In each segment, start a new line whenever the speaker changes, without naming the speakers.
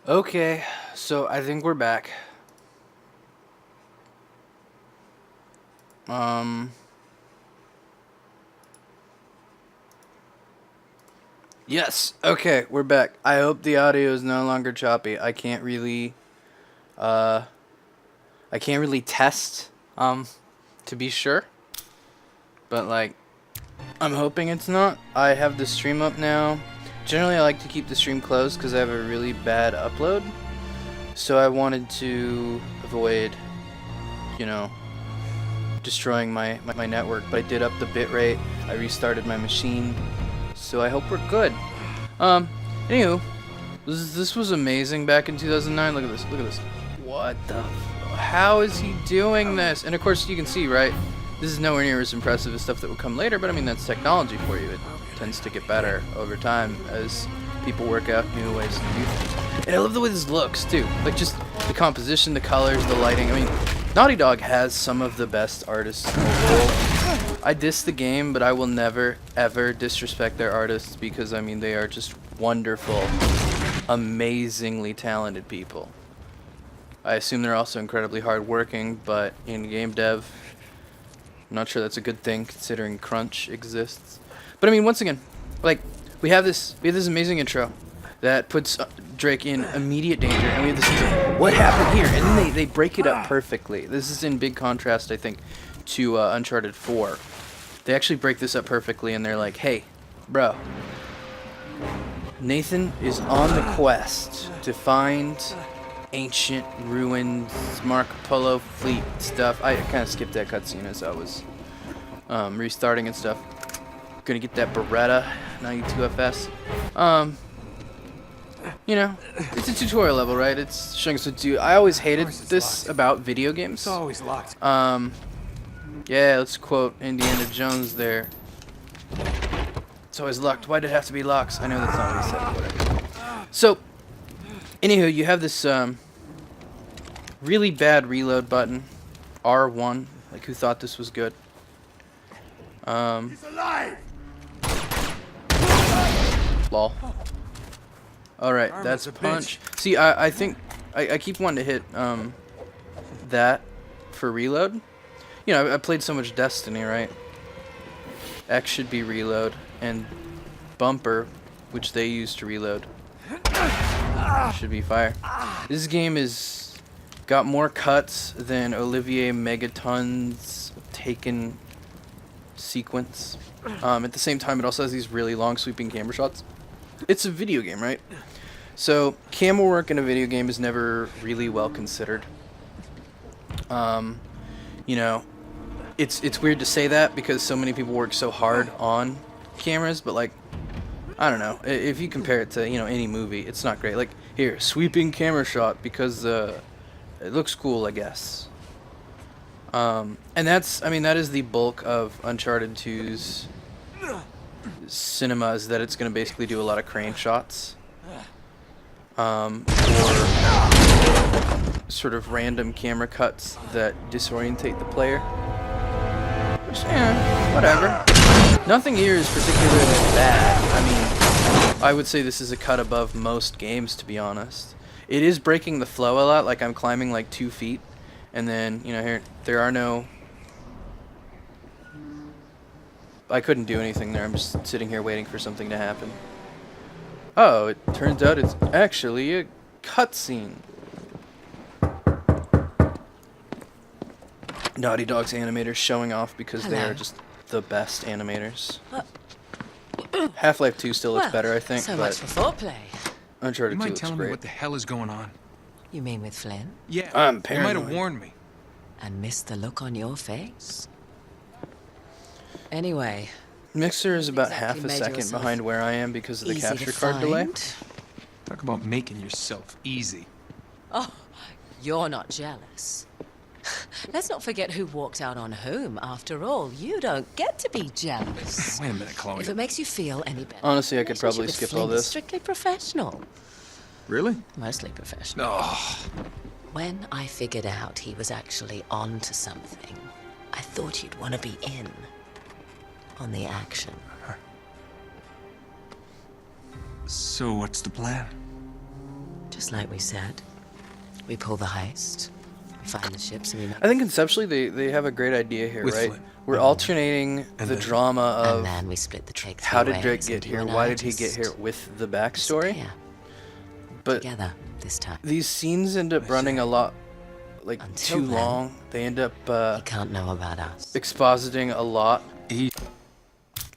Okay, so I think we're back. Um, yes, okay, we're back. I hope the audio is no longer choppy. Uh, I can't really test, to be sure. But, like, I'm hoping it's not. I have the stream up now. Generally, I like to keep the stream closed because I have a really bad upload. So I wanted to avoid, you know, destroying my network. But I did up the bitrate. I restarted my machine. So I hope we're good. Anywho, this was amazing back in 2009. Look at this. Look at this. What the? How is he doing this? And of course, you can see, right? This is nowhere near as impressive as stuff that would come later, but I mean, that's technology for you. It tends to get better over time as people work out new ways to do things. And I love the way this looks, too. Like, just the composition, the colors, the lighting. I mean, Naughty Dog has some of the best artists in the world. I diss the game, but I will never, ever disrespect their artists because, I mean, they are just wonderful, amazingly talented people. I assume they're also incredibly hardworking, but in game dev, I'm not sure that's a good thing considering crunch exists. But I mean, once again, like we have this amazing intro that puts Drake in immediate danger, and we have this what happened here, and then they break it up perfectly. This is in big contrast, I think, to Uncharted 4. They actually break this up perfectly, and they're like, "Hey, bro, Nathan is on the quest to find ancient ruins, Marco Polo fleet stuff." I kind of skipped that cutscene as I was restarting and stuff. Gonna get that Beretta 92FS. You know, it's a tutorial level, right? It's showing us what to do. I always hated this about video games.
It's always locked.
Yeah, let's quote Indiana Jones there. It's always locked. Why did it have to be locks? I know that's not what he said, but whatever. So, anywho, you have this really bad reload button, R1. Like, who thought this was good?
He's alive.
Lol. Alright, that's punch. See, I think I keep wanting to hit that for reload. You know, I played so much Destiny, right? X should be reload, and bumper, which they use to reload, should be fire. This game is got more cuts than Olivier Megaton's Taken sequence. At the same time, it also has these really long sweeping camera shots. It's a video game, right? So camera work in a video game is never really well considered. You know, it's weird to say that because so many people work so hard on cameras, but like, I don't know, if you compare it to, you know, any movie, it's not great. Like, here, sweeping camera shot because it looks cool, I guess. And that's, I mean, that is the bulk of Uncharted 2's cinema, is that it's going to basically do a lot of crane shots. Or sort of random camera cuts that disorientate the player. Which, yeah, whatever. Nothing here is particularly bad. I mean, I would say this is a cut above most games, to be honest. It is breaking the flow a lot, like I'm climbing like 2 feet, and then, you know, here, there are no... I couldn't do anything there, I'm just sitting here waiting for something to happen. Oh, it turns out it's actually a cutscene. Naughty Dog's animators showing off because they are just the best animators. Half-Life 2 still looks better, I think,
so
but
much for foreplay.
Uncharted 2 looks great.
You mind telling me what the hell is going on?
You mean with Flynn?
Yeah,
I'm
you might
paranoid.
have warned me.
And missed the look on your face? Anyway,
Mixer is about
exactly
half a
made
second
yourself
behind where I am because of the
easy to
capture card delay.
find?
Talk about making yourself easy.
Oh, you're not jealous. Let's not forget who walked out on whom. After all, you don't get to be jealous.
Wait a minute, Chloe.
If it makes you feel any better.
Honestly, I could probably
relationship with
skip all
Flynn is
this.
Strictly professional.
Really?
Mostly professional.
Oh,
When I figured out he was actually on to something, I thought you'd want to be in on the action.
so what's the plan?
Just Just like we said. We pull the heist, we find the ships, and we make...
I think conceptually they have a great idea here,
With
right?
Flint.
We're alternating
And
the
then-
drama
And
of
then we split the take three
how did Drake
ways,
get
and you
here,
and
why
I
did he get
just
here with the backstory.
disappear
But
together this time.
these scenes end up running a lot, like,
Until
too
then,
long. They end up
You can't know about us.
expositing a lot.
He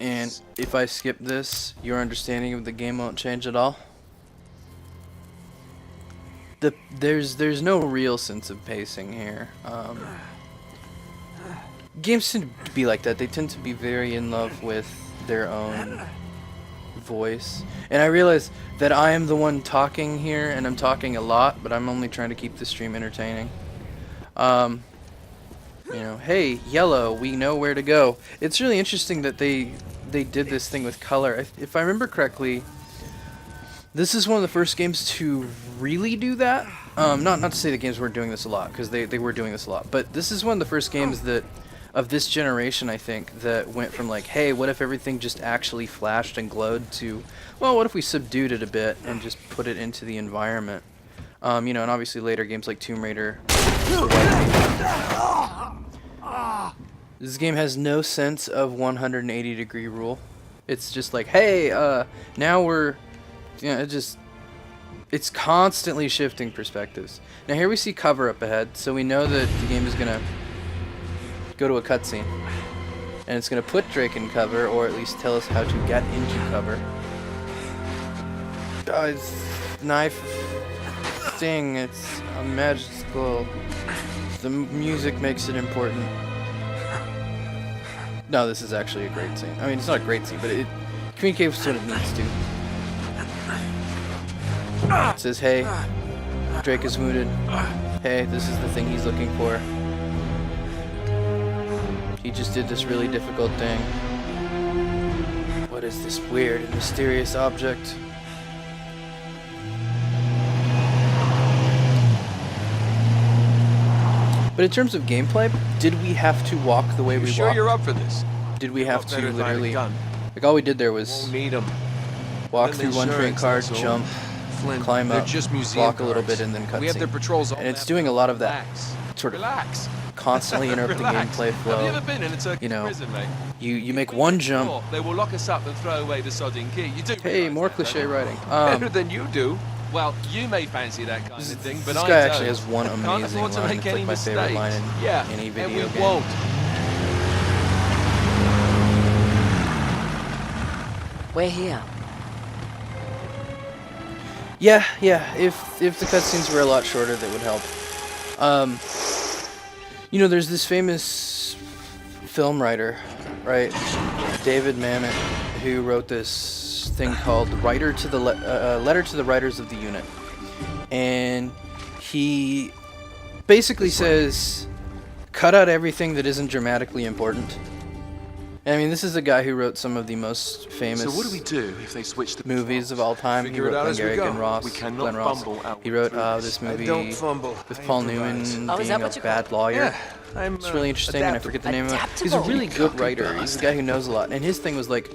And if I skip this, your understanding of the game won't change at all. There's no real sense of pacing here. Games tend to be like that. They tend to be very in love with their own voice. And I realize that I am the one talking here, and I'm talking a lot, but I'm only trying to keep the stream entertaining. You know, hey, yellow, we know where to go. It's really interesting that they did this thing with color. If I remember correctly, this is one of the first games to really do that. Not to say the games weren't doing this a lot, because they were doing this a lot. But this is one of the first games that, of this generation, I think, that went from like, hey, what if everything just actually flashed and glowed to, well, what if we subdued it a bit and just put it into the environment? You know, and obviously later games like Tomb Raider. This game has no sense of 180-degree rule. It's just like, hey, now we're, you know, it's constantly shifting perspectives. Now here we see cover up ahead, so we know that the game is gonna go to a cutscene, and it's gonna put Drake in cover, or at least tell us how to get into cover. It's knife thing. It's a magical. The music makes it important. No, this is actually a great scene. I mean, it's not a great scene, but it communicates what it needs to. It says, hey, Drake is wounded. Hey, this is the thing he's looking for. He just did this really difficult thing. What is this weird and mysterious object? But in terms of gameplay, did we have to walk the way we
Sure
walked?
you're up for this?
Did we have to
Better if I had a
literally...
gun.
Like, all we did there was
Won't need 'em.
walk
Then
through one train
insurance,
car,
that's all.
jump,
Flint,
climb
they're
up,
just museum
walk a little
guards.
bit, and then
We have their
cutscene.
patrols all
And it's
mapped
doing a
out.
lot of that.
Relax.
Sort of
Relax.
constantly interrupt the
Relax.
gameplay
Have you ever
flow.
been in a Turkish
You know,
prison, mate?
You make one jump.
They will lock us up and throw away the sodding key. You do
Hey,
realise
more
that,
cliche
don't you?
writing.
Better than you do. Well, you may fancy that kind
This,
of thing,
this
but I
guy
don't.
actually has one
Can't
amazing
afford to
line.
make
It's
any
like my favorite line in
mistakes. Yeah,
any
and
video
we
game.
won't.
We're here.
Yeah. If the cutscenes were a lot shorter, that would help. You know, there's this famous film writer, right, David Mamet, who wrote this thing called Letter to the Writers of the Unit, and he basically says, cut out everything that isn't dramatically important. I mean, this is a guy who wrote some of the most famous
So what do we do if they switch the
movies of all time. He
Figure it
wrote
out as we
Glengarrick
go.
and Ross.
We cannot
Glenn Ross.
fumble our
He
way
wrote
through
this
this.
movie
Don't fumble.
with
I
Paul
improvise.
Newman
Oh, is
being
that
a
what you
bad lawyer.
Yeah, I'm
It's really interesting, and I forget the name of it. He's a
Adaptable.
really good writer. He's a guy who knows a lot. And his thing was like,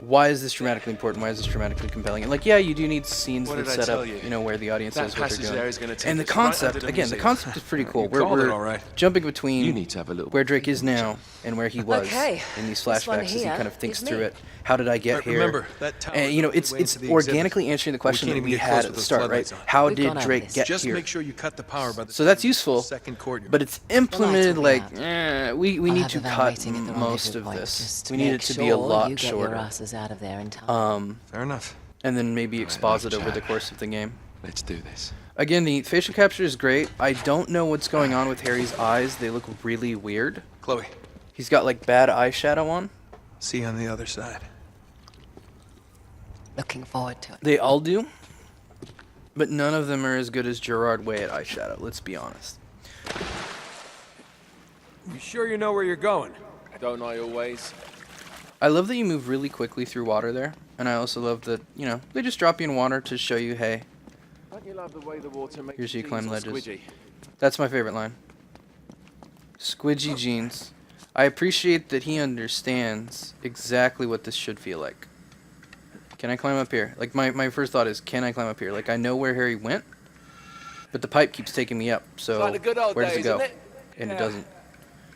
why is this dramatically important? Why is this dramatically compelling? And like, yeah, you do need scenes
What
that
did I
set
tell
up,
you?
you know, where the audience
That
is, what
passage
they're
there
doing.
is gonna take
And the
us right
concept,
under the
again, the
museum.
concept is pretty cool.
You called it all right.
Jumping between
You need to have a little.
where Drake is now and where he was
Okay,
in these
this one
flashbacks as he
here
kind of thinks
is
through
me.
it. How did I get here?
Remember, that tower
And you know,
is
it's
the way into the
organically
exhibit.
answering the
We
question
can't
that
even
we
get
had
close
at
with
the
those
start, right?
floodlights on.
How
We've
did
gone over
Drake
this.
get
Just
here?
make sure you cut the power by the
So that's
time you get to the
useful,
second courtyard.
but it's implemented
will
like
out.
we
I'll
need
have
to
the van
cut
waiting at the
most
rendezvous
of
point,
this.
just
We need it
make
to be a
sure
lot
you get your
shorter.
asses out of there in time.
Fair enough.
And then maybe expose it over the
Jack.
course of the game.
Let's do this.
Again, the facial capture is great. I don't know what's going on with Harry's eyes. They look really weird.
Chloe,
He's got like bad eyeshadow on.
see you on the other side.
Looking forward to it.
They all do. But none of them are as good as Gerard Way at eyeshadow, let's be honest.
You sure you know where you're going? Don't I always?
I love that you move really quickly through water there. And I also love that, you know, they just drop you in water to show you, hey,
Don't you love the way the water makes
here's how you
your
climb
jeans all
ledges.
squidgy?
That's my favorite line. Squidgy jeans. I appreciate that he understands exactly what this should feel like. Can I climb up here? Like, my first thought is, can I climb up here? Like, I know where Harry went, but the pipe keeps taking me up, so
Like the good old
where does it
days,
go?
isn't it?
And it
Yeah.
doesn't.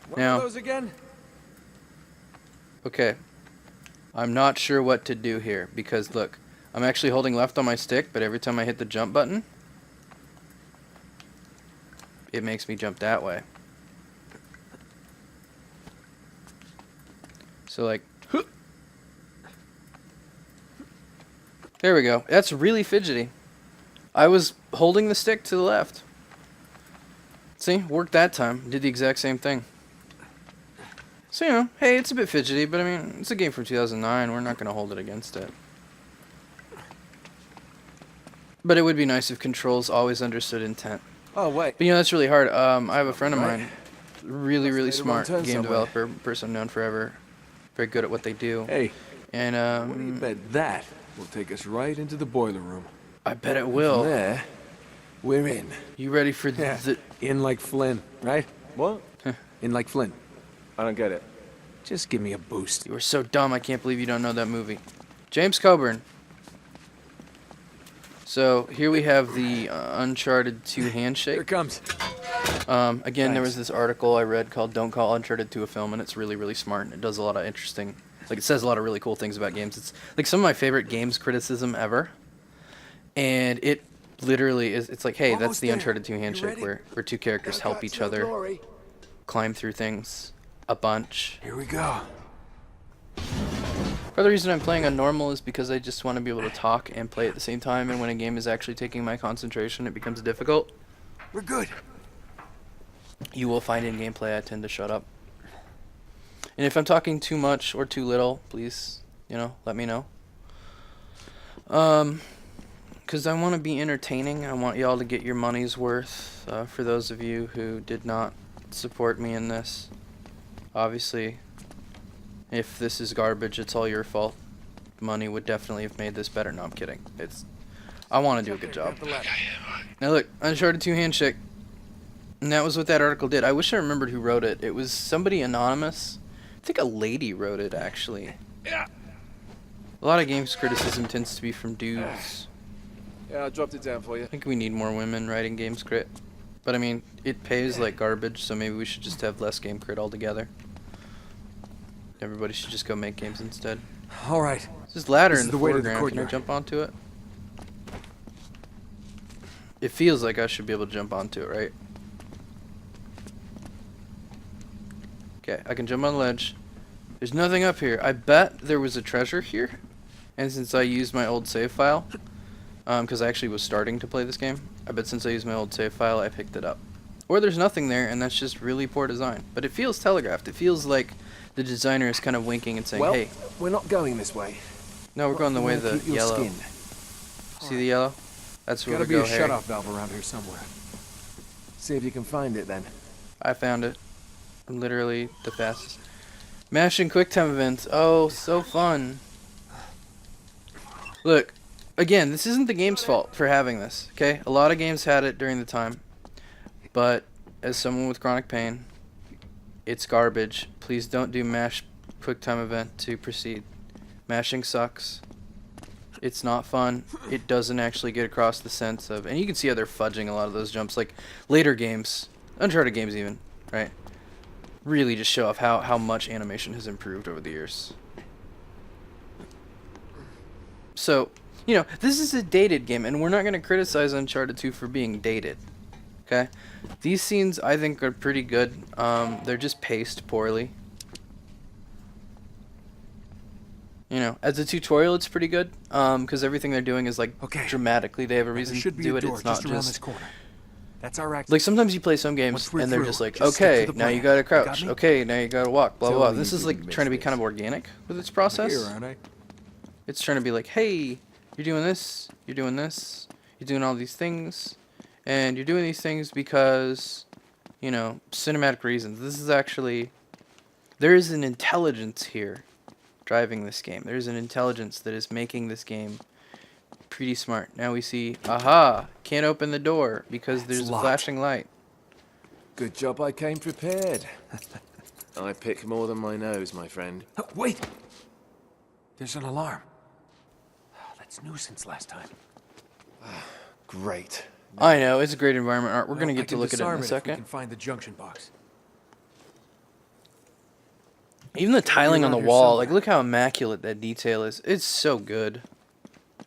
What
Now-
are those again?
Okay. I'm not sure what to do here, because, look, I'm actually holding left on my stick, but every time I hit the jump button, it makes me jump that way. So, like, there we go. That's really fidgety. I was holding the stick to the left. See, worked that time. Did the exact same thing. So, you know, hey, it's a bit fidgety, but I mean, it's a game from 2009. We're not going to hold it against it. But it would be nice if controls always understood intent.
Oh, wait.
But, you know, that's really hard. I have a friend of mine, really, really
Must have made a
smart
wrong turn
game
somewhere.
developer, person known forever, very good at what they do.
Hey,
And
what do you bet that will take us right into the boiler room?
I bet it
From
will.
there, we're in.
You ready for
Yeah,
the...
in like Flynn, right? What? In like Flynn.
I don't get it.
Just give me a boost.
You were so dumb, I can't believe you don't know that movie. James Coburn. So, here we have the Uncharted 2
Here
handshake.
it comes.
Again, there
Thanks.
was this article I read called Don't Call Uncharted 2 a Film, and it's really, really smart, and it does a lot of interesting... Like, it says a lot of really cool things about games. It's, like, some of my favorite games criticism ever. And it literally is... It's like, hey, that's
Almost
the
there.
Uncharted 2
You
handshake,
ready?
where two characters help each other climb through things a bunch.
Here we go.
Part of the reason I'm playing on normal is because I just want to be able to talk and play at the same time, and when a game is actually taking my concentration, it becomes difficult.
We're good.
You will find in gameplay I tend to shut up. And if I'm talking too much or too little, please, you know, let me know. Because I want to be entertaining. I want y'all to get your money's worth. For those of you who did not support me in this, obviously, if this is garbage, it's all your fault. Money would definitely have made this better. No, I'm kidding. I want to do a good job. Now look, Uncharted 2 handshake. And that was what that article did. I wish I remembered who wrote it. It was somebody anonymous. I think a lady wrote it, actually.
Yeah.
A lot of games criticism tends to be from dudes.
Yeah, I dropped it down for you.
I think we need more women writing games crit. But I mean, it pays like garbage, so maybe we should just have less game crit altogether. Everybody should just go make games instead.
All right.
There's this ladder
This
in
is
the
the way to the
foreground. Can I
courtyard.
jump onto it? It feels like I should be able to jump onto it, right? Okay, I can jump on the ledge. There's nothing up here. I bet there was a treasure here. And since I used my old save file, because I actually was starting to play this game, I bet since I used my old save file, I picked it up. Or there's nothing there, and that's just really poor design. But it feels telegraphed. It feels like the designer is kind of winking and saying,
Well,
hey,
we're not going this way.
no, we're going the way of the
Keep your
yellow.
skin.
See the yellow? That's where
Gotta
we
be
go,
a
Harry.
shut-off valve around here somewhere. See if you can find it then.
I found it. I'm literally the fastest. Mashing QuickTime events. Oh, so fun. Look, again, this isn't the game's fault for having this, okay? A lot of games had it during the time. But as someone with chronic pain, it's garbage. Please don't do mash QuickTime event to proceed. Mashing sucks. It's not fun. It doesn't actually get across the sense of... And you can see how they're fudging a lot of those jumps. Like, later games, Uncharted games even, right? Really just show off how much animation has improved over the years. So, you know, this is a dated game, and we're not going to criticize Uncharted 2 for being dated. Okay? These scenes, I think, are pretty good. They're just paced poorly. You know, as a tutorial, it's pretty good. Because everything they're doing is, like,
Okay.
dramatically. They have a reason
There
to
should be
do
a
it.
door
It's not
just around this
just...
corner. That's our exit.
Like, sometimes you play some games,
Once we're
and they're
through,
just like,
just stick
okay,
to the
now you
plan.
gotta
You got
crouch.
me?
Okay, now you gotta walk, blah, blah,
Tell
blah.
me
This
you
is, like,
didn't
trying to be
miss
kind of
this.
organic with its process.
Here, aren't I?
It's trying to be like, hey, you're doing this, you're doing this, you're doing all these things, and you're doing these things because, you know, cinematic reasons. This is actually, there is an intelligence here driving this game. There's an intelligence that is making this game pretty smart. Now we see, aha, can't open the door because there's a
locked.
flashing light.
Good job I came prepared.
I pick more than my nose, my friend.
Wait! There's an alarm.
It's new since last time.
Great.
I know, it's a great environment art. We're
Well,
gonna
I
get to
can
look at it in
disarm
a
if we
second.
can find the junction box.
Even the tiling on the
around here
wall, like
somewhere.
look how immaculate that detail is. It's so good.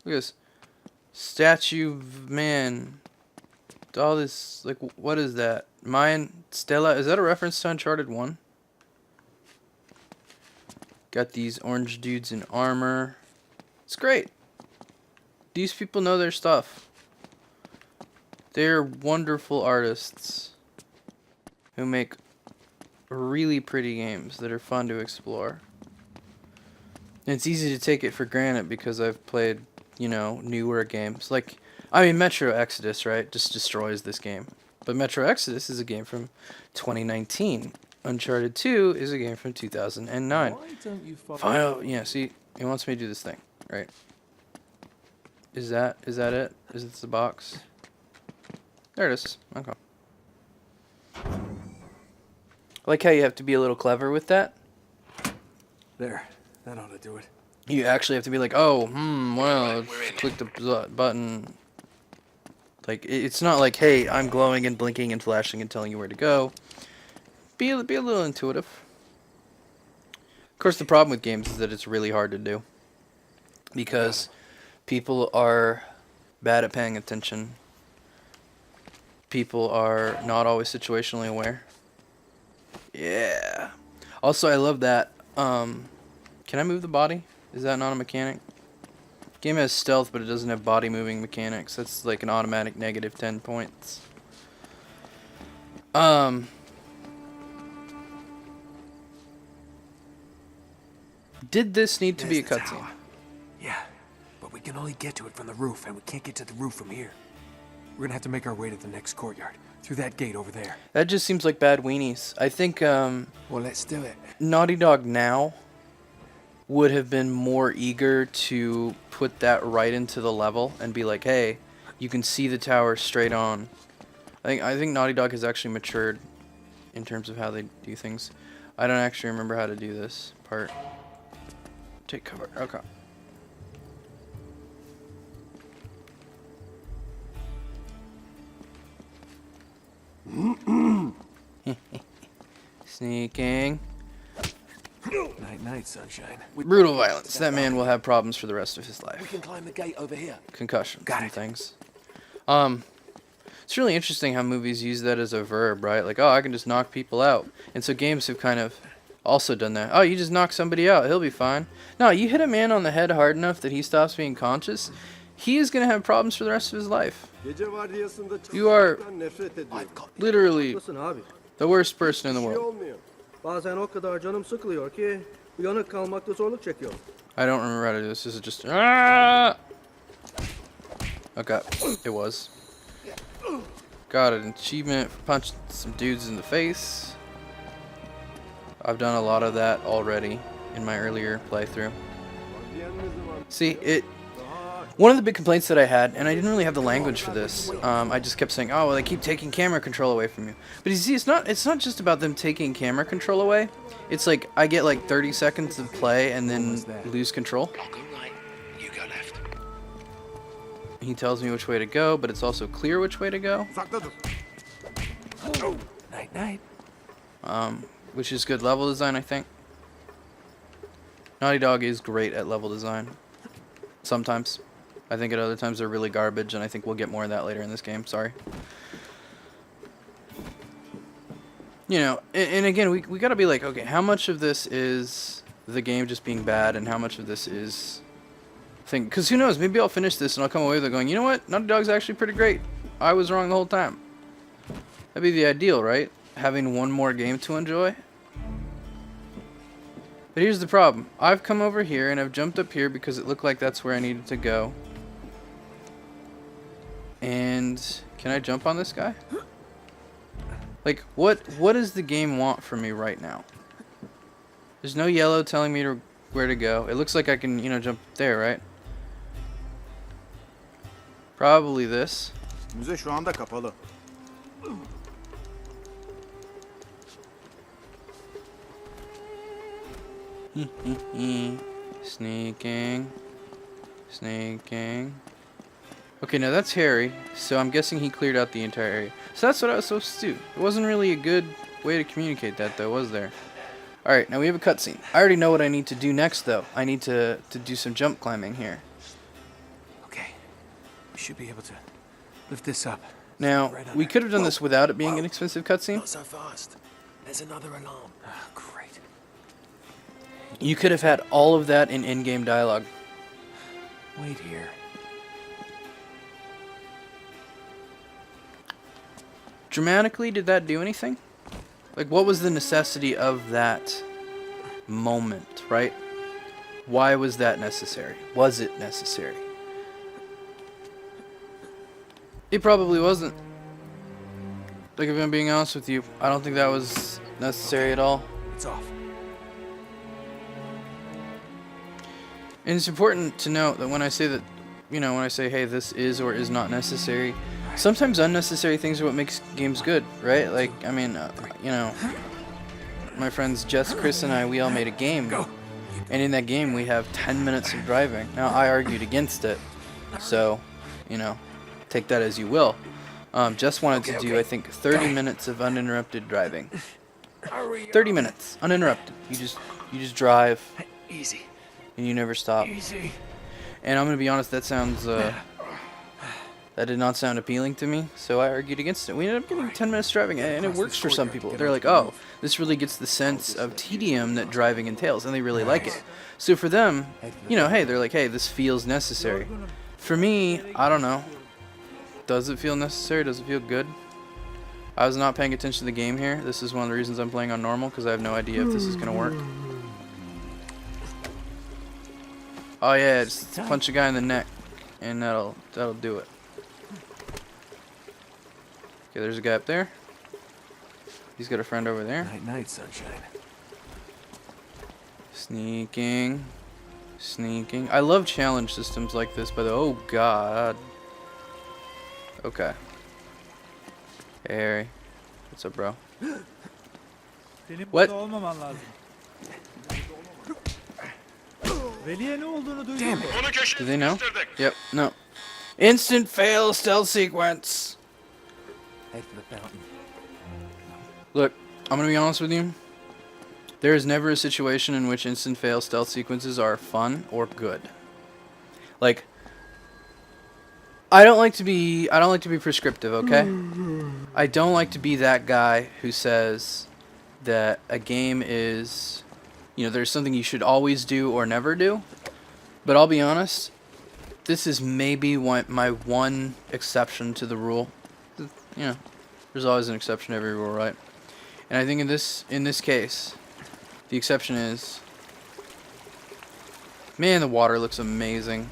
Look at this statue of man. All this, like, what is that? Mayan Stella? Is that a reference to Uncharted 1? Got these orange dudes in armor. It's great. These people know their stuff. They're wonderful artists who make really pretty games that are fun to explore. And it's easy to take it for granted because I've played, you know, newer games. Like, I mean, Metro Exodus, right, just destroys this game. But Metro Exodus is a game from 2019. Uncharted 2 is a game from 2009.
Why don't you follow?
Final, yeah, see, he wants me to do this thing, right? Is that it? Is it the box? There it is. Okay. I like how you have to be a little clever with that.
There. That ought to do it.
You actually have to be like, oh, well, click the button. Like, it's not like, hey, I'm glowing and blinking and flashing and telling you where to go. Be a little intuitive. Of course, the problem with games is that it's really hard to do. Because people are bad at paying attention. People are not always situationally aware. Yeah. Also, I love that. Can I move the body? Is that not a mechanic? Game has stealth, but it doesn't have body moving mechanics. That's like an automatic negative 10 points. Did this need to be a
There's the
cutscene?
tower. Yeah, but we can only get to it from the roof, and we can't get to the roof from here. We're gonna have to make our way to the next courtyard, through that gate over there.
That just seems like bad weenies. I think
Well, let's do it.
Naughty Dog now would have been more eager to put that right into the level and be like, hey, you can see the tower straight on. I think Naughty Dog has actually matured in terms of how they do things. I don't actually remember how to do this part. Take cover. Okay. Sneaking.
Night, night, sunshine.
Brutal violence. That man will have problems for the rest of his
We
life.
can climb the gate over here.
Concussions
Got
and
it.
things. It's really interesting how movies use that as a verb, right? Like, oh, I can just knock people out. And so games have kind of also done that. Oh, you just knock somebody out. He'll be fine. No, you hit a man on the head hard enough that he stops being conscious. He is going to have problems for the rest of his life. You are literally
Listen abi,
the worst person in the
bir şey
world.
olmuyor. Bazen o kadar canım sıkılıyor ki uyanık kalmakta zorluk çekiyorum.
I don't remember how to do this. This is just... Ah! Okay, it was. Got an achievement for punching some dudes in the face. I've done a lot of that already in my earlier playthrough. See, one of the big complaints that I had, and I didn't really have the language for this, I just kept saying, oh, well, they keep taking camera control away from you. But you see, it's not just about them taking camera control away. It's like, I get like 30 seconds of play and then lose control.
I'll go right, you go left.
He tells me which way to go, but it's also clear which way to go.
Night, night.
Which is good level design, I think. Naughty Dog is great at level design. Sometimes. I think at other times they're really garbage, and I think we'll get more of that later in this game. Sorry. You know, and again, we gotta be like, okay, how much of this is the game just being bad, and how much of this is... Because who knows, maybe I'll finish this and I'll come away with it going, you know what, Naughty Dog's actually pretty great. I was wrong the whole time. That'd be the ideal, right? Having one more game to enjoy. But here's the problem. I've come over here and I've jumped up here because it looked like that's where I needed to go. And can I jump on this guy? Like, what does the game want from me right now? There's no yellow telling me where to go. It looks like I can, you know, jump there, right? Probably this.
Müze şu anda kapalı.
Sneaking. Sneaking. Okay, now that's Harry, so I'm guessing he cleared out the entire area. So that's what I was supposed to do. It wasn't really a good way to communicate that, though, was there? Alright, now we have a cutscene. I already know what I need to do next, though. I need to do some jump climbing here.
Okay. We should be able to lift this up.
Now,
Right on
we
there.
could have done this without it being
Whoa.
an expensive cutscene.
Not so fast. There's another alarm.
Oh, great.
You could have had all of that in in-game dialogue.
Wait here.
Dramatically, did that do anything? Like, what was the necessity of that moment, right? Why was that necessary? Was it necessary? It probably wasn't. Like, if I'm being honest with you, I don't think that was necessary at all.
It's off.
And it's important to note that when I say that, you know, when I say, hey, this is or is not necessary, sometimes unnecessary things are what makes games good, right? Like, I mean, you know, my friends Jess, Chris, and I, we all made a game. And in that game, we have 10 minutes of driving. Now, I argued against it. So, you know, take that as you will. Jess wanted to do, I think, 30 minutes of uninterrupted driving. 30 minutes, uninterrupted. You just drive,
Easy.
and you never stop.
Easy.
And I'm gonna be honest, that sounds, that did not sound appealing to me, so I argued against it. We ended up getting 10 minutes driving, and it works for some people. They're like, oh, this really gets the sense of tedium that driving entails, and they really like it. So for them, you know, hey, they're like, hey, this feels necessary. For me, I don't know. Does it feel necessary? Does it feel good? I was not paying attention to the game here. This is one of the reasons I'm playing on normal, because I have no idea if this is gonna work. Oh yeah, just punch a guy in the neck, and that'll do it. Okay, there's a guy up there. He's got a friend over there.
Night, night, sunshine.
Sneaking, sneaking. I love challenge systems like this. By the oh god. Okay. Hey Harry, what's up, bro?
Senin
What?
burada olmaman lazım. Veli'ye ne olduğunu duydun mu?
Do they know? Yep. No. Instant fail stealth sequence.
Head for the fountain.
Look, I'm gonna be honest with you. There is never a situation in which instant fail stealth sequences are fun or good. Like, I don't like to be prescriptive, okay? I don't like to be that guy who says that a game is, you know, there's something you should always do or never do. But I'll be honest, this is maybe my one exception to the rule. You know, there's always an exception to every rule, right? And I think in this case, the exception is, man, the water looks amazing.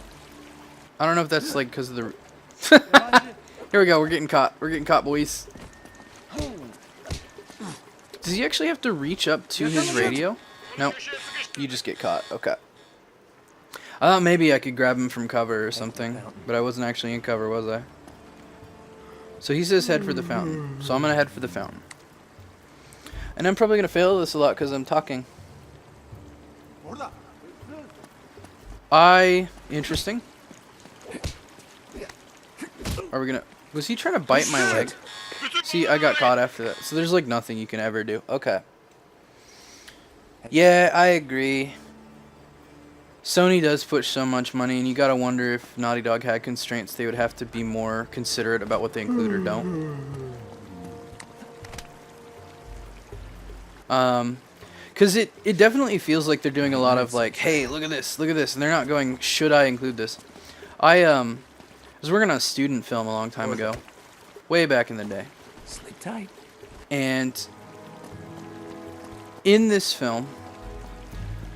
I don't know if that's like because of the. Here we go. We're getting caught. We're getting caught, boys. Does he actually have to reach up to his radio? No. You just get caught. Okay. I thought maybe I could grab him from cover or something, but I wasn't actually in cover, was I? So he says head for the fountain. So I'm going to head for the fountain. And I'm probably going to fail this a lot because I'm talking. Interesting. Are we going to... Was he trying to bite my leg? See, I got caught after that. So there's like nothing you can ever do. Okay. Yeah, I agree. Sony does push so much money, and you gotta wonder if Naughty Dog had constraints, they would have to be more considerate about what they include or don't. Because it definitely feels like they're doing a lot of like, hey, look at this, and they're not going, should I include this? I was working on a student film a long time ago, way back in the day.
Sleep tight.
And in this film,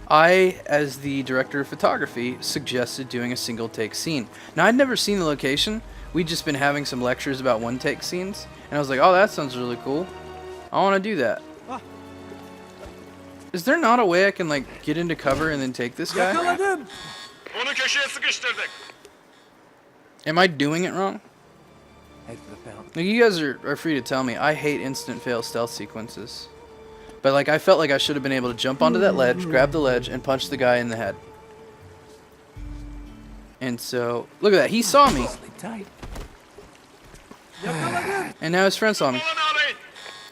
I, as the director of photography, suggested doing a single take scene. Now, I'd never seen the location. We'd just been having some lectures about one take scenes. And I was like, oh, that sounds really cool. I want to do that. Is there not a way I can, like, get into cover and then take this guy?
Yakaladım.
Onu köşeye sıkıştırdık.
Am I doing it wrong?
Head for the fountain.
Like, you guys are free to tell me. I hate instant fail stealth sequences. But, like, I felt like I should have been able to jump onto that ledge, grab the ledge, and punch the guy in the head. And so, look at that. He saw me.
Sleep tight.
And now his friend saw me.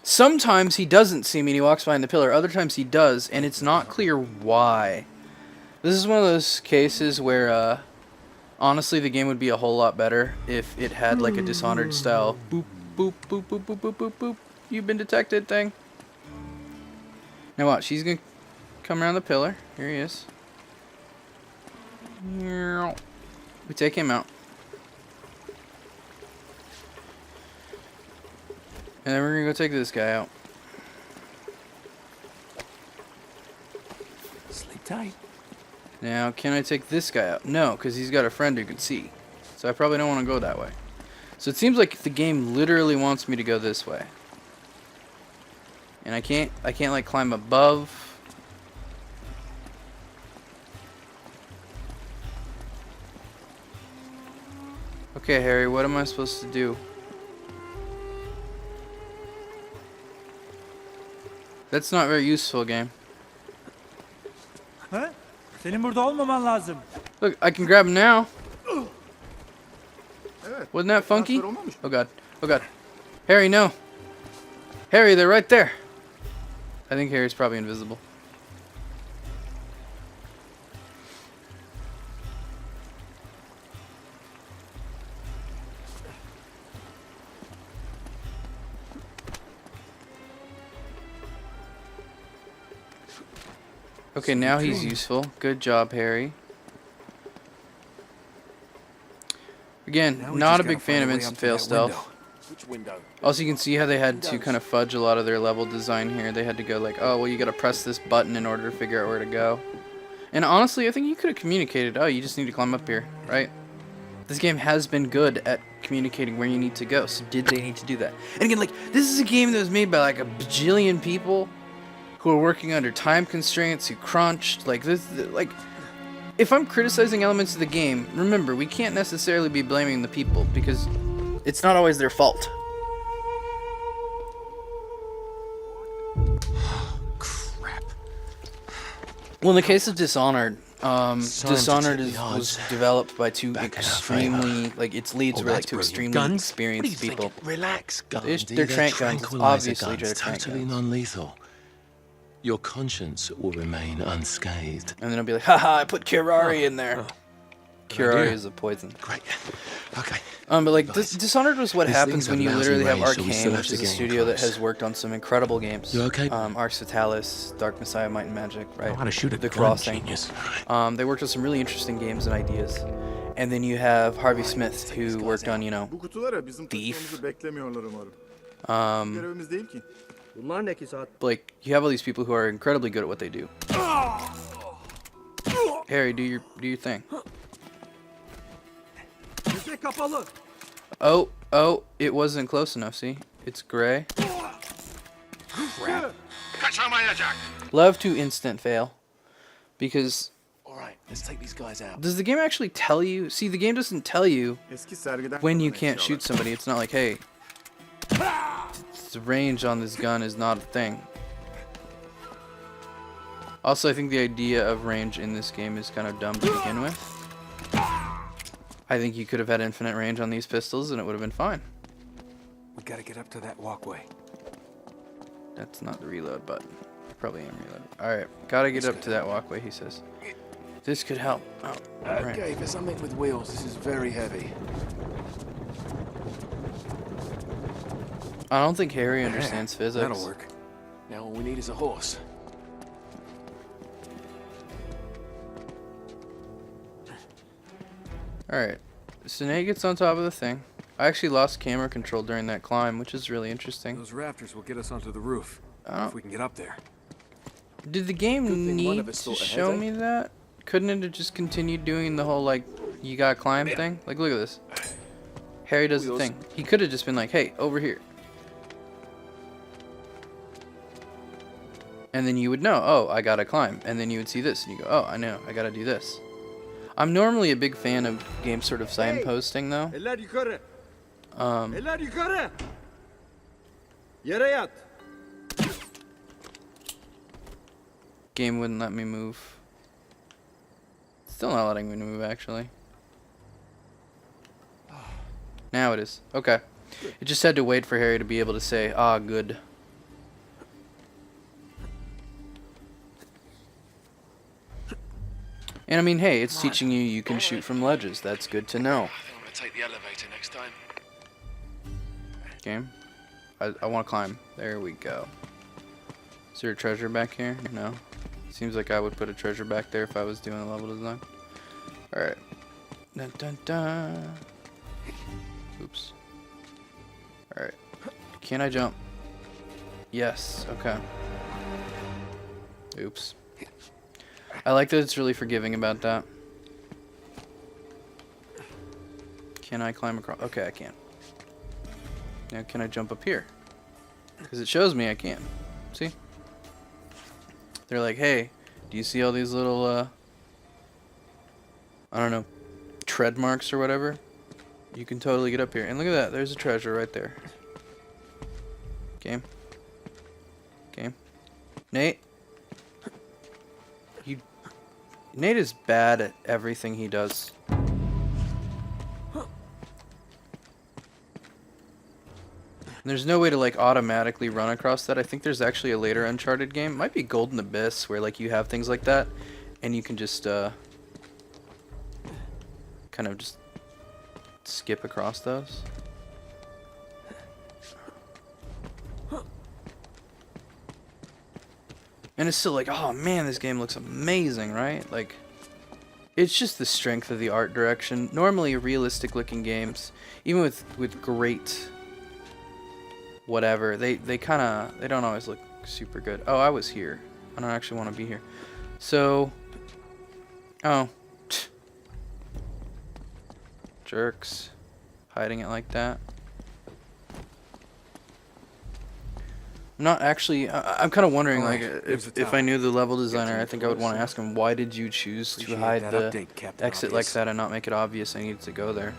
Sometimes he doesn't see me and he walks behind the pillar. Other times he does, and it's not clear why. This is one of those cases where, honestly, the game would be a whole lot better if it had like a Dishonored style boop, boop, boop, boop, boop, boop, boop, boop. You've been detected thing. Now watch, he's gonna come around the pillar. Here he is. We take him out. And then we're gonna go take this guy out.
Sleep tight.
Now, can I take this guy out? No, because he's got a friend who can see. So I probably don't want to go that way. So it seems like the game literally wants me to go this way. And I can't like climb above. Okay, Harry, what am I supposed to do? That's not very useful, game.
Ha? Senin burada olmaman lazım.
Look, I can grab him now. Wasn't that funky? Oh god. Oh god. Harry, no. Harry, they're right there. I think Harry's probably invisible. Okay, now he's useful. Good job, Harry. Again,
Now we
not
just
a big
gotta
fan
find
of
a way
instant
up to
fail
that
stealth.
window.
Which window?
Also, you can see how they had to kind of fudge a lot of their level design here. They had to go like, oh, well, you got to press this button in order to figure out where to go. And honestly, I think you could have communicated, oh, you just need to climb up here, right? This game has been good at communicating where you need to go, so did they need to do that? And again, like, this is a game that was made by like a bajillion people who are working under time constraints, who crunched, like, this, like, if I'm criticizing elements of the game, remember, we can't necessarily be blaming the people, because it's not always their fault.
Crap.
Well, in the case of Dishonored,
to
Dishonored
tip the
was
odds.
developed by two
Back in our
extremely, like, its leads
Oh,
were like
that's
two
brilliant.
extremely
Guns? What are you
experienced people.
thinking? Relax, guns.
They're trank guns,
tranquilizer
obviously
guns,
they're trank
totally
guns.
non-lethal. Your conscience will remain unscathed.
And then I'll be like, haha, I put curare in there. Curare
idea.
is a poison.
Great. Okay.
But like, Dishonored was what
These
happens
things
when
have
you
lousy
literally have
range, so we
Arcane,
still have
which
to
is a
gain
studio that
close.
has worked on some incredible games.
You okay?
Arx Fatalis, Dark Messiah, Might and Magic, right?
Know how to shoot a
The
gun,
Crossing.
genius.
They worked on some really interesting games and ideas. And then you have Harvey Smith, who worked on, you know,
Bu kutulara bizim
Thief.
taşımamızı beklemiyorlar umarım.
um,
Görevimiz değil ki.
Bunlar ne ki saat?
like, you have all these people who are incredibly good at what they do. Harry, do your thing.
Yüzey kapalı.
Oh, it wasn't close enough, see? It's gray.
Kaçamayacak.
Love to instant fail. Because,
All right, let's take these guys out.
does the game actually tell you? See, the game doesn't tell you
Eski sergiden
when you
kalan
can't
eşyalar.
shoot somebody. It's not like, hey, the range on this gun is not a thing. Also, I think the idea of range in this game is kind of dumb to begin with. I think you could have had infinite range on these pistols and it would have been fine.
We gotta get up to that walkway.
That's not the reload button. Probably am reload. Alright, gotta get up to that walkway, he says. This could help. Oh, right.
Okay, for something with wheels, this is very heavy.
I don't think Harry understands physics.
That'll work.
Now all we need is a horse.
Alright, so now he gets on top of the thing. I actually lost camera control during that climb, which is really interesting.
Those rafters will get us onto the roof.
Oh.
If we can get up there.
Did the game
Good thing one
need
of us
to
thought ahead,
show
eh?
me that? Couldn't it have just continued doing the whole, like, you gotta climb thing? Like, look at this. Harry does the
Wheels.
thing. He could have just been like, hey, over here. And then you would know, oh, I gotta climb. And then you would see this, and you go, oh, I know, I gotta do this. I'm normally a big fan of games sort of signposting, though.
Eller yukarı.
Um,
Eller yukarı. Yere yat.
game wouldn't let me move. Still not letting me move, actually. Now it is. Okay. It just had to wait for Harry to be able to say, ah, good. And I mean, hey, it's teaching you can shoot from ledges. That's good to know.
I think I'm gonna take the elevator next time.
Game. I want to climb. There we go. Is there a treasure back here? No. Seems like I would put a treasure back there if I was doing a level design. Alright. Dun dun dun. Oops. Alright. Can I jump? Yes. Okay. Oops. I like that it's really forgiving about that. Can I climb across? Okay, I can. Now can I jump up here? Because it shows me I can. See? They're like, hey, do you see all these little, I don't know, tread marks or whatever? You can totally get up here. And look at that. There's a treasure right there. Game. Game. Nate? Nate is bad at everything he does. There's no way to like automatically run across that. I think there's actually a later Uncharted game. It might be Golden Abyss where like you have things like that and you can just kind of just skip across those. And it's still like, oh man, this game looks amazing, right? Like, it's just the strength of the art direction. Normally, realistic looking games, even with great whatever, they don't always look super good. Oh, I was here. I don't actually want to be here. So, oh, jerks, hiding it like that. I'm not actually. I'm kind of wondering, like, if I knew the level designer, I think I would want to ask him, why did you choose to hide the exit like that and not make it obvious I needed to go there?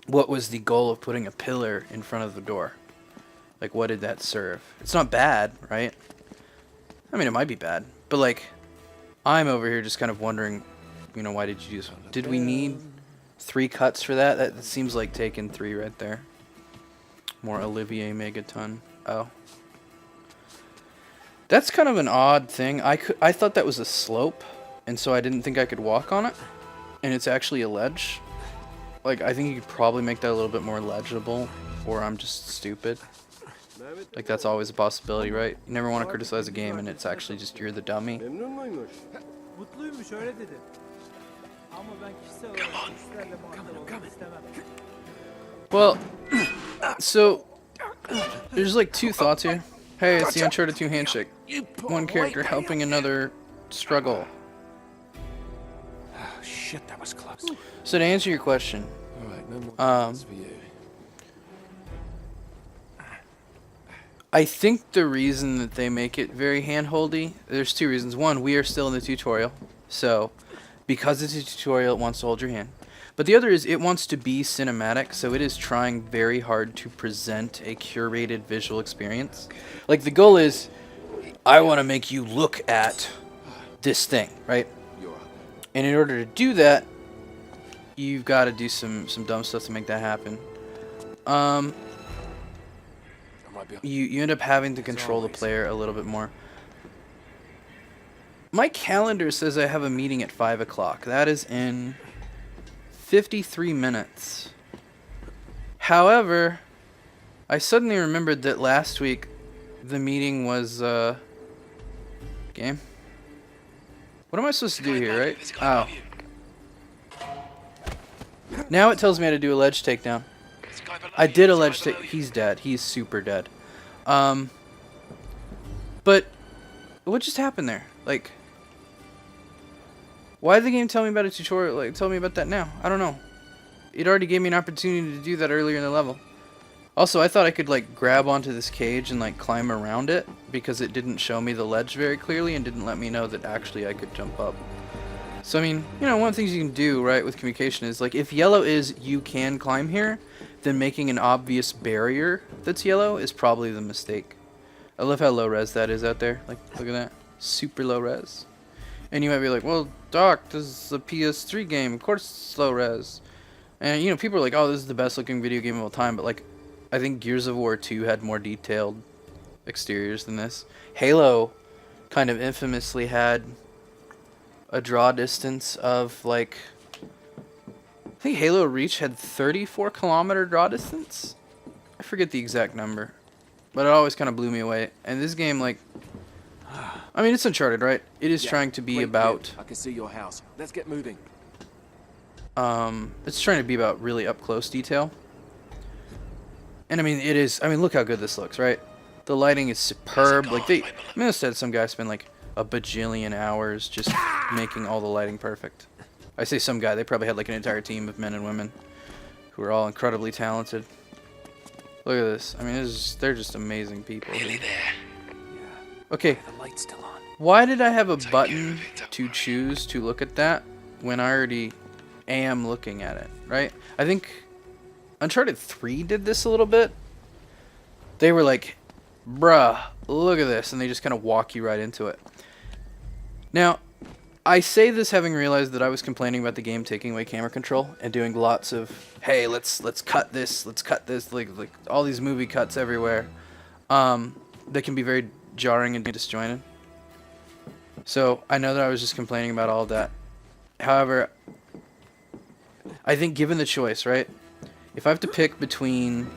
What was the goal of putting a pillar in front of the door? Like, what did that serve? It's not bad, right? I mean, it might be bad, but like, I'm over here just kind of wondering, you know, why did you do this? Did we need 3 cuts for that? That seems like taking 3 right there. More Olivier Megaton. Oh. That's kind of an odd thing. I thought that was a slope, and so I didn't think I could walk on it. And it's actually a ledge. Like, I think you could probably make that a little bit more legible, or I'm just stupid. Like, that's always a possibility, right? You never want to criticize a game, and it's actually just you're the dummy.
Mutluymuş öyle dedi. Ama ben kişisel olarak sizlerle muhatap olmak istemem.
Well, so there's like 2 thoughts here. Hey, it's the Uncharted 2 handshake. One character helping another struggle.
Oh, shit, that was close.
So to answer your question,
Alright, no more questions for you.
I think the reason that they make it very hand-holdy, there's 2 reasons. One, we are still in the tutorial, so because it's a tutorial, it wants to hold your hand. But the other is it wants to be cinematic, so it is trying very hard to present a curated visual experience. Like, the goal is, I want to make you look at this thing, right? And in order to do that, you've got to do some dumb stuff to make that happen. You end up having to control the player a little bit more. My calendar says I have a meeting at 5 o'clock. That is in 53 minutes. However, I suddenly remembered that last week the meeting was game. What am I supposed to do here, right? Oh. Now it tells me how to do a ledge takedown. I did a ledge take. He's dead. He's super dead. But what just happened there? Like, why did the game tell me about a tutorial? Like, tell me about that now? I don't know. It already gave me an opportunity to do that earlier in the level. Also, I thought I could like grab onto this cage and like climb around it because it didn't show me the ledge very clearly and didn't let me know that actually I could jump up. So I mean, you know, one of the things you can do, right, with communication is like if yellow is you can climb here, then making an obvious barrier that's yellow is probably the mistake. I love how low res that is out there. Like, look at that. Super low res. And you might be like, well, Doc, this is a PS3 game. Of course it's low res. And you know, people are like, "Oh, this is the best looking video game of all time," but like, I think Gears of War 2 had more detailed exteriors than this. Halo kind of infamously had a draw distance of like, I think Halo Reach had 34-kilometer draw distance. I forget the exact number, but it always kind of blew me away. And this game, like, I mean, it's Uncharted, right? It is trying to be
Wait,
about,
I can see your house. Let's get moving.
it's trying to be about really up close detail. And I mean, it is. I mean, look how good this looks, right? The lighting is superb. Like I mean, instead, some guy spent like a bajillion hours just making all the lighting perfect. I say some guy. They probably had like an entire team of men and women who are all incredibly talented. Look at this. I mean, they're just amazing people.
Nearly there.
Okay,
The light's still on.
why did I have a button to choose to look at that when I already am looking at it, right? I think Uncharted 3 did this a little bit. They were like, bruh, look at this, and they just kind of walk you right into it. Now, I say this having realized that I was complaining about the game taking away camera control and doing lots of, hey, let's cut this, like all these movie cuts everywhere. That can be very jarring and disjointed. So I know that I was just complaining about all of that. However, I think given the choice, right? If I have to pick between,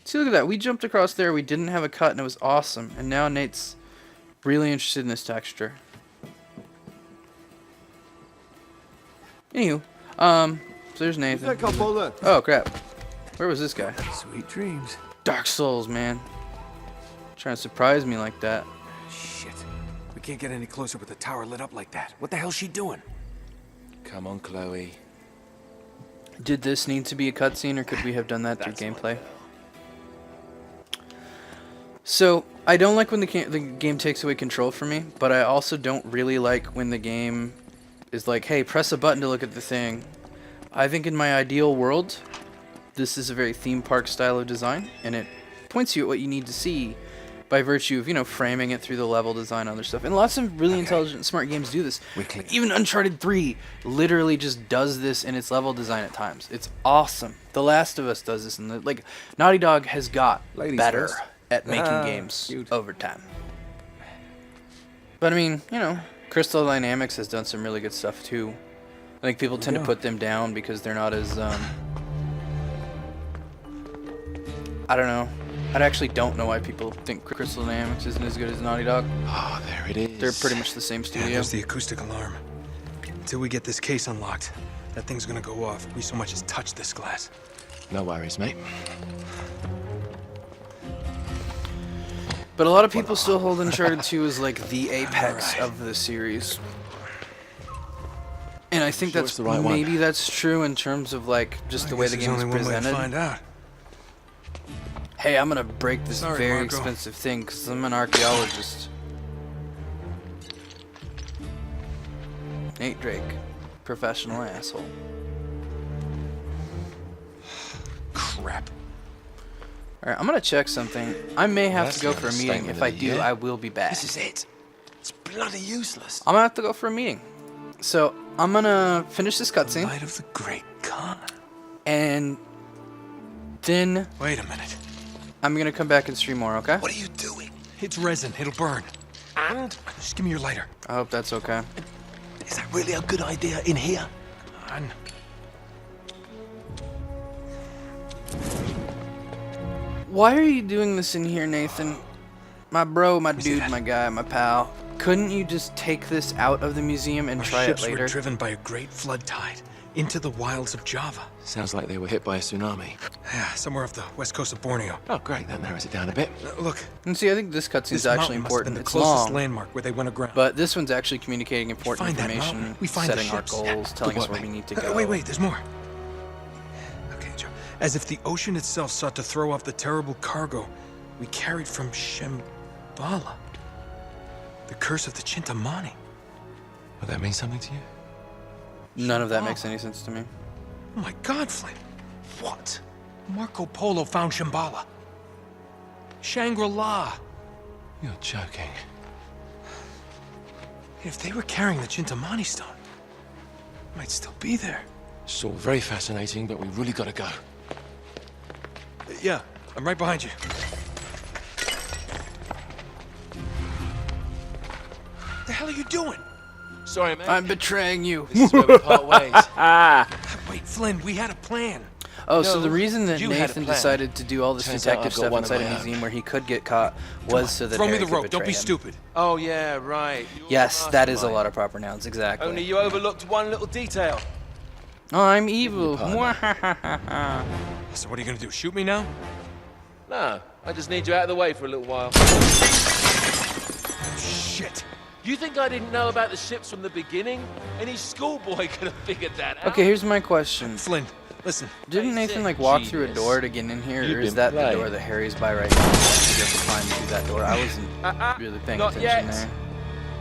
see, look at that. We jumped across there. We didn't have a cut, and it was awesome. And now Nate's really interested in this texture. Anywho, so there's Nathan. Oh crap, where was this guy?
Sweet dreams.
Dark Souls, man. Trying to surprise me like that.
Shit. We can't get any closer with the tower lit up like that. What the hell's she doing?
Come on, Chloe.
Did this need to be a cutscene, or could we have done that through gameplay? So, I don't like when the game takes away control from me, but I also don't really like when the game is like, hey, press a button to look at the thing. I think in my ideal world, this is a very theme park style of design, and it points you at what you need to see by virtue of, you know, framing it through the level design and other stuff. And lots of really intelligent, smart games do this. Even Uncharted 3 literally just does this in its level design at times. It's awesome. The Last of Us does this, and like Naughty Dog has got better at making games over time. But I mean, you know, Crystal Dynamics has done some really good stuff too. I think people tend to put them down because they're not as I don't know. I actually don't know why people think Crystal Dynamics isn't as good as Naughty Dog.
Oh, there it is.
They're pretty much the same studio.
There's the acoustic alarm. Until we get this case unlocked, that thing's gonna go off if we so much as touch this glass.
No worries, mate.
But a lot of people still hold Uncharted 2 as like the apex of the series. And I think
Sure
that's
it's the right
maybe
one.
that's true in terms of like just the way the game is presented.
Find out.
Hey, I'm gonna break this
Sorry,
very
Marco.
expensive thing because I'm an archaeologist. Nate Drake, professional asshole.
Crap.
Alright, I'm gonna check something. I may have
That's
to go
not
for a
a
meeting.
statement
If I
of the
do,
year.
I will be back.
This is it. It's bloody useless.
I'm gonna have to go for a meeting. So, I'm gonna finish this cutscene,
Light of the Great Khan.
and then
Wait a minute.
I'm gonna come back and stream more, okay?
What are you doing?
It's resin. It'll burn.
And
Just give me your lighter.
I hope that's okay.
is that really a good idea in here?
Come on.
Why are you doing this in here, Nathan? My bro, my dude,
that?
my guy, my pal. Couldn't you just take this out of the museum and
Our
try it
ships
later?
were driven by a great flood tide into the wilds of Java.
Sounds like they were hit by a tsunami.
Yeah, somewhere off the west coast of Borneo.
Oh, great. That narrows it down a bit.
Look,
And see, I think this cutscene
this
is actually
mountain must have been
important.
the
It's
closest
long,
landmark where they went aground.
but this one's actually communicating important
find that
information,
mountain, we find the
setting our
ships.
goals, telling us
what,
where we
mate?
need to go.
Wait, there's more. Okay, Joe. As if the ocean itself sought to throw off the terrible cargo we carried from Shambhala. The curse of the Chintamani.
Would that mean something to you?
None of that makes any sense to me.
Oh my God, Flynn. What? Marco Polo found Shambhala. Shangri-La.
You're joking.
If they were carrying the Chintamani stone, it might still be there.
It's all very fascinating, but we really gotta go.
Yeah, I'm right behind you. What the hell are you doing?
Sorry, man.
I'm betraying you.
This is where we part ways.
Wait, Flynn, we had a plan.
Oh, so
No,
the reason that
you had a
Nathan
plan.
decided to do all this
Turns out
detective
I've got
stuff
one of
inside a
my own.
museum where he could get caught was so that
Throw me
Harry
the
could
rope. Don't
betray
be
him.
stupid.
Oh, yeah, right. You're
Yes,
the
that is a
mastermind.
lot of proper nouns, exactly.
Only you overlooked one little detail.
Oh, I'm evil.
partner.
So what are you gonna do? Shoot me now?
No, I just need you out of the way for a little while.
Shit.
You think I didn't know about the ships from the beginning? Any schoolboy could have figured that out.
Okay, here's my question.
Flynn, listen.
Didn't Nathan like walk through a door to get in here,
You've
or is
been
that the
playing.
door that Harry's by right now? You have to climb through that door. I wasn't really paying
not
attention
yet.
there.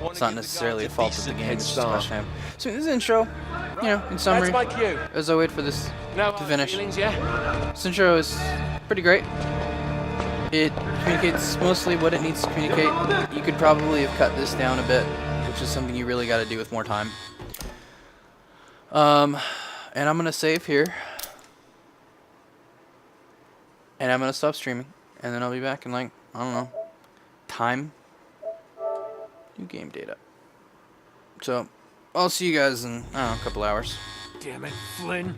Wanna
It's not
give the
necessarily a
guards
fault of the
decent
game.
head
It's just a
start.
question of time. So this is the intro. You know, in summary,
That's my cue.
as I wait for this
No
to
hard
finish.
feelings, yeah?
This intro is pretty great. It communicates mostly what it needs to communicate. You could probably have cut this down a bit, which is something you really got to do with more time. And I'm gonna save here, and I'm gonna stop streaming, and then I'll be back in like, I don't know, time. New game data. So I'll see you guys in, I don't know, a couple hours.
Damn it, Flynn.